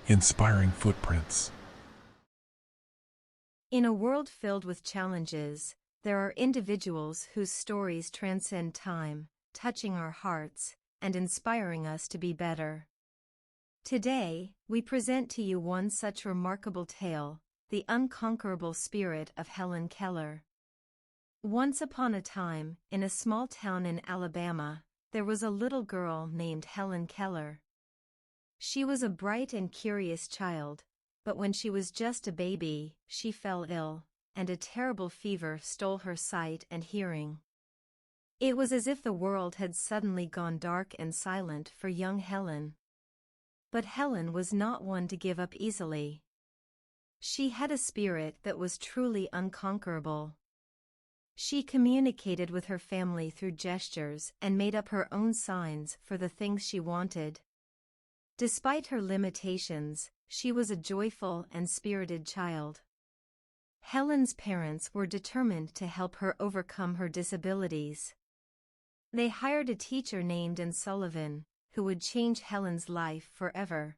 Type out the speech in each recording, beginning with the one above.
Inspiring Footprints. In a world filled with challenges, there are individuals whose stories transcend time, touching our hearts and inspiring us to be better. Today, we present to you one such remarkable tale, the unconquerable spirit of Helen Keller. Once upon a time, in a small town in Alabama, there was a little girl named Helen Keller. She was a bright and curious child, but when she was just a baby, she fell ill, and a terrible fever stole her sight and hearing. It was as if the world had suddenly gone dark and silent for young Helen. But Helen was not one to give up easily. She had a spirit that was truly unconquerable. She communicated with her family through gestures and made up her own signs for the things she wanted. Despite her limitations, she was a joyful and spirited child. Helen's parents were determined to help her overcome her disabilities. They hired a teacher named Sullivan, who would change Helen's life forever.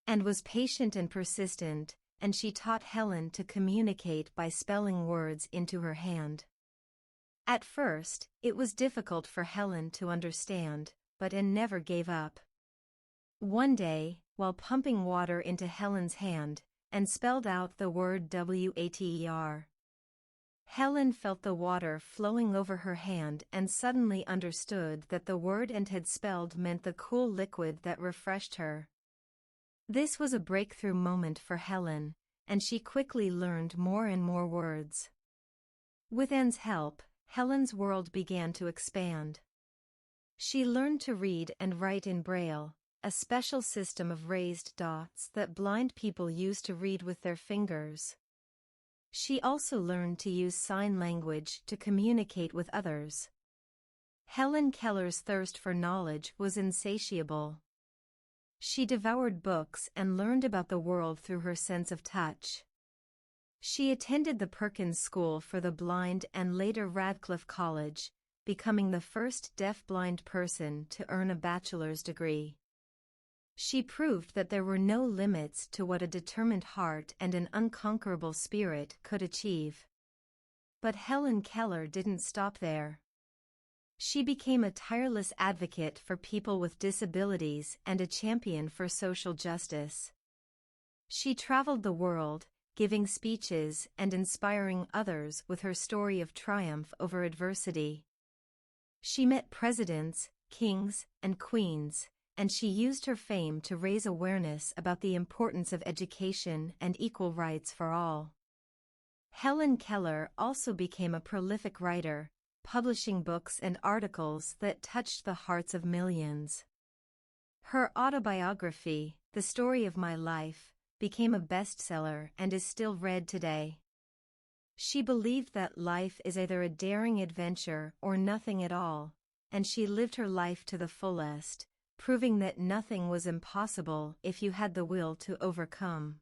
And was patient and persistent, and she taught Helen to communicate by spelling words into her hand. At first, it was difficult for Helen to understand, but Anne never gave up. One day, while pumping water into Helen's hand, Anne spelled out the word water. Helen felt the water flowing over her hand and suddenly understood that the word Anne had spelled meant the cool liquid that refreshed her. This was a breakthrough moment for Helen, and she quickly learned more and more words. With Anne's help, Helen's world began to expand. She learned to read and write in Braille, a special system of raised dots that blind people use to read with their fingers. She also learned to use sign language to communicate with others. Helen Keller's thirst for knowledge was insatiable. She devoured books and learned about the world through her sense of touch. She attended the Perkins School for the Blind and later Radcliffe College, becoming the first deaf-blind person to earn a bachelor's degree. She proved that there were no limits to what a determined heart and an unconquerable spirit could achieve. But Helen Keller didn't stop there. She became a tireless advocate for people with disabilities and a champion for social justice. She traveled the world, giving speeches and inspiring others with her story of triumph over adversity. She met presidents, kings, and queens, and she used her fame to raise awareness about the importance of education and equal rights for all. Helen Keller also became a prolific writer, publishing books and articles that touched the hearts of millions. Her autobiography, The Story of My Life, became a bestseller and is still read today. She believed that life is either a daring adventure or nothing at all, and she lived her life to the fullest, proving that nothing was impossible if you had the will to overcome.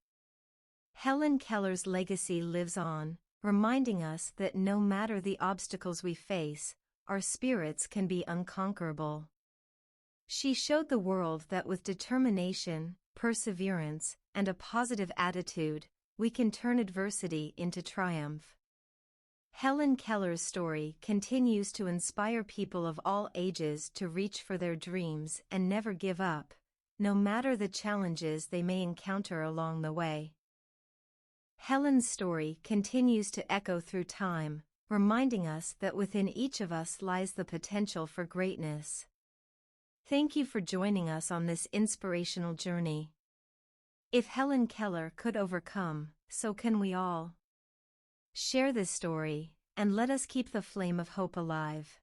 Helen Keller's legacy lives on, reminding us that no matter the obstacles we face, our spirits can be unconquerable. She showed the world that with determination, perseverance, and a positive attitude, we can turn adversity into triumph. Helen Keller's story continues to inspire people of all ages to reach for their dreams and never give up, no matter the challenges they may encounter along the way. Helen's story continues to echo through time, reminding us that within each of us lies the potential for greatness. Thank you for joining us on this inspirational journey. If Helen Keller could overcome, so can we all. Share this story, and let us keep the flame of hope alive.